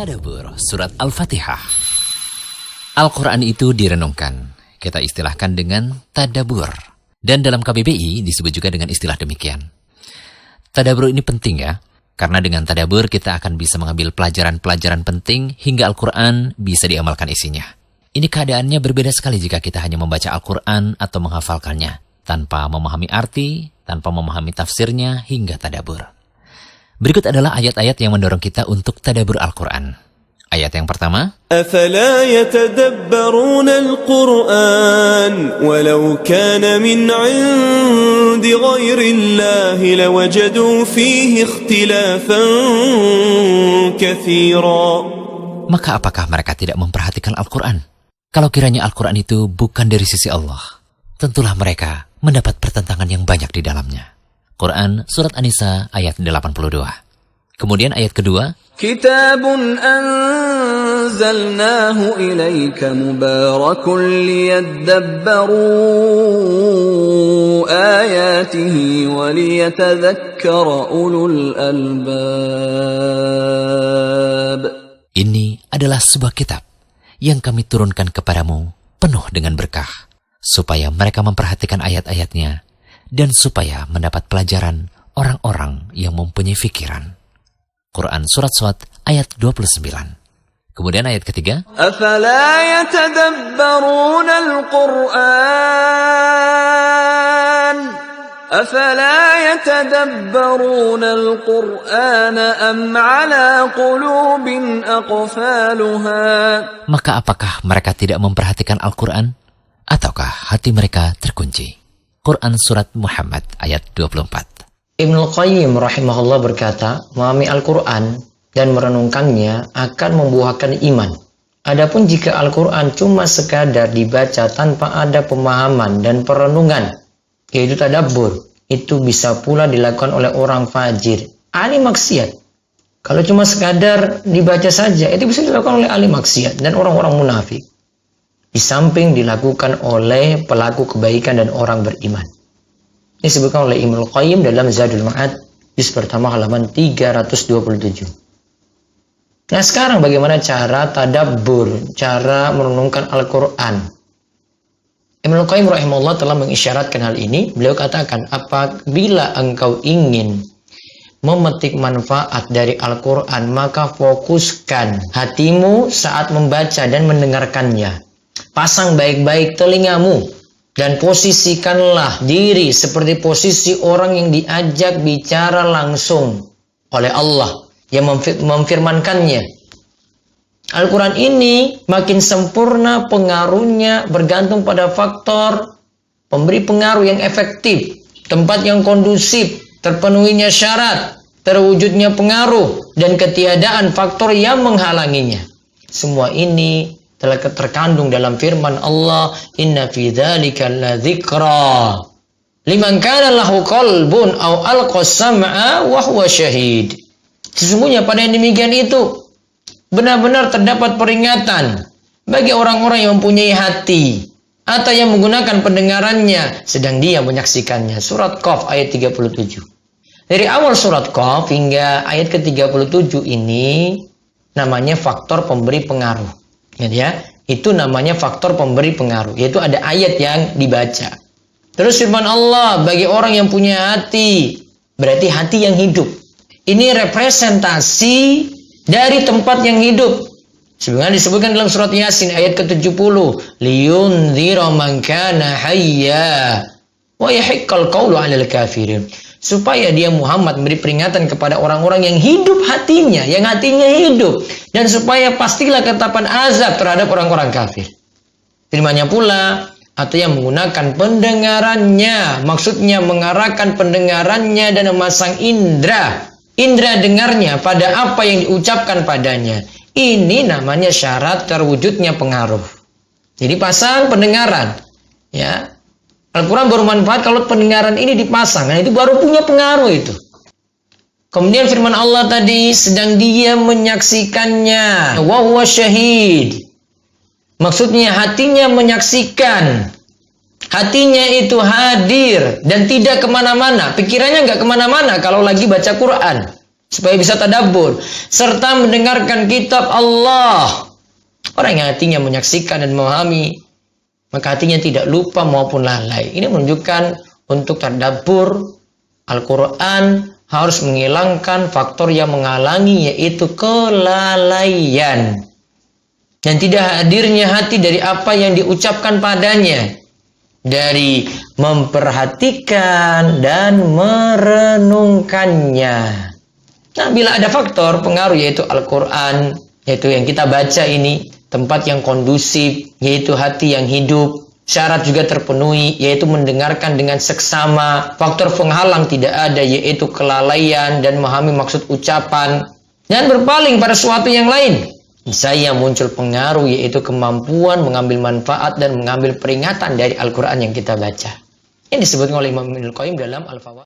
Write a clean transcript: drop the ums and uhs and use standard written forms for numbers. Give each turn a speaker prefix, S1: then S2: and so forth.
S1: Tadabbur Surat Al-Fatihah. Al-Quran itu direnungkan, kita istilahkan dengan tadabbur. Dan dalam KBBI disebut juga dengan istilah demikian. Tadabbur ini penting ya, karena dengan tadabbur kita akan bisa mengambil pelajaran-pelajaran penting hingga Al-Quran bisa diamalkan isinya. Ini keadaannya berbeda sekali jika kita hanya membaca Al-Quran atau menghafalkannya, tanpa memahami arti, tanpa memahami tafsirnya hingga tadabbur. Berikut adalah ayat-ayat yang mendorong kita untuk tadabbur Al-Quran. Ayat yang pertama,
S2: أَفَلَا يَتَدَبَّرُونَ الْقُرْآنَ وَلَوْ كَانَ مِنْ عِنْدِ غَيْرِ اللَّهِ لَوَجَدُوا فِيهِ اخْتِلَافًا كَثِيرًا.
S1: maka apakah mereka tidak memperhatikan Al-Quran? Kalau kiranya Al-Quran itu bukan dari sisi Allah, tentulah mereka mendapat pertentangan yang banyak di dalamnya. Quran Surat An-Nisa ayat 82. Kemudian ayat kedua,
S3: كتاب أنزلناه إليك مبارك ليدبروا آياته وليتذكر أولو الألباب.
S1: ini adalah sebuah kitab yang kami turunkan kepadamu penuh dengan berkah, supaya mereka memperhatikan ayat-ayatnya dan supaya mendapat pelajaran orang-orang yang mempunyai fikiran. Quran Surat Shad ayat 29. Kemudian ayat ketiga,
S3: أفلا يتدبرون القرآن أم على قلوب أقفالها.
S1: maka apakah mereka tidak memperhatikan Al-Quran? Ataukah hati mereka terkunci? Quran Surat Muhammad ayat 24.
S4: Ibnul Qayyim rahimahullah berkata, memahami Al-Quran dan merenungkannya akan membuahkan iman. Adapun jika Al-Quran cuma sekadar dibaca tanpa ada pemahaman dan perenungan, yaitu tadabbur, itu bisa pula dilakukan oleh orang fajir, ahli maksiat. Kalau cuma sekadar dibaca saja, itu bisa dilakukan oleh ahli maksiat dan orang-orang munafik. Di samping dilakukan oleh pelaku kebaikan dan orang beriman. Ini disebutkan oleh Ibnul Qayyim dalam Zadul Ma'ad, juz pertama halaman 327. Nah sekarang bagaimana cara tadabbur, cara merenungkan Al-Quran? Ibnul Qayyim rahimahullah telah mengisyaratkan hal ini. Beliau katakan, apabila engkau ingin memetik manfaat dari Al-Quran, maka fokuskan hatimu saat membaca dan mendengarkannya. Pasang baik-baik telingamu. Dan posisikanlah diri seperti posisi orang yang diajak bicara langsung oleh Allah yang memfirmankannya. Al-Quran ini makin sempurna pengaruhnya bergantung pada faktor pemberi pengaruh yang efektif, tempat yang kondusif, terpenuhinya syarat, terwujudnya pengaruh, dan ketiadaan faktor yang menghalanginya. Semua ini telah terkandung dalam firman Allah, inna fi dzalika ladzikra liman kana lahu qalbun aw alqa sam'a wa huwa syahid. Sesungguhnya pada yang demikian itu benar-benar terdapat peringatan bagi orang-orang yang mempunyai hati atau yang menggunakan pendengarannya sedang dia menyaksikannya. Surat Qaf ayat 37. Dari awal surat Qaf hingga ayat ke-37 ini namanya faktor pemberi pengaruh. Ya, itu namanya faktor pemberi pengaruh, yaitu ada ayat yang dibaca. Terus firman Allah, bagi orang yang punya hati, berarti hati yang hidup. Ini representasi dari tempat yang hidup. Sebenarnya disebutkan dalam surat Yasin ayat ke-70, liyundzira man kana hayya wa yahiqqal qawlu 'alal kafirin. Supaya dia Muhammad memberi peringatan kepada orang-orang yang hidup hatinya, yang hatinya hidup. Dan supaya pastilah ketetapan azab terhadap orang-orang kafir. Firman-Nya pula, atau yang menggunakan pendengarannya, maksudnya mengarahkan pendengarannya dan memasang indera dengarnya pada apa yang diucapkan padanya. Ini namanya syarat terwujudnya pengaruh. Jadi pasang pendengaran, ya. Al-Quran baru manfaat kalau pendengaran ini dipasang. Nah, itu baru punya pengaruh itu. Kemudian firman Allah tadi, sedang dia menyaksikannya. Wa huwa syahid. Maksudnya hatinya menyaksikan. Hatinya itu hadir dan tidak kemana-mana. Pikirannya nggak kemana-mana kalau lagi baca Quran. supaya bisa tadabbur serta mendengarkan kitab Allah. Orang yang hatinya menyaksikan dan memahami, maka hatinya tidak lupa maupun lalai. Ini menunjukkan untuk tadabbur Al-Quran harus menghilangkan faktor yang menghalangi, yaitu kelalaian dan tidak hadirnya hati dari apa yang diucapkan padanya, dari memperhatikan dan merenungkannya. Nah, bila ada faktor pengaruh, yaitu Al-Quran, yaitu yang kita baca ini, tempat yang kondusif, yaitu hati yang hidup, syarat juga terpenuhi, yaitu mendengarkan dengan seksama, faktor penghalang tidak ada, yaitu kelalaian dan memahami maksud ucapan, dan berpaling pada sesuatu yang lain. Saya muncul pengaruh, yaitu kemampuan mengambil manfaat dan mengambil peringatan dari Al-Quran yang kita baca. Ini disebutkan oleh Imam Ibnul Qayyim dalam Al-Fawaid.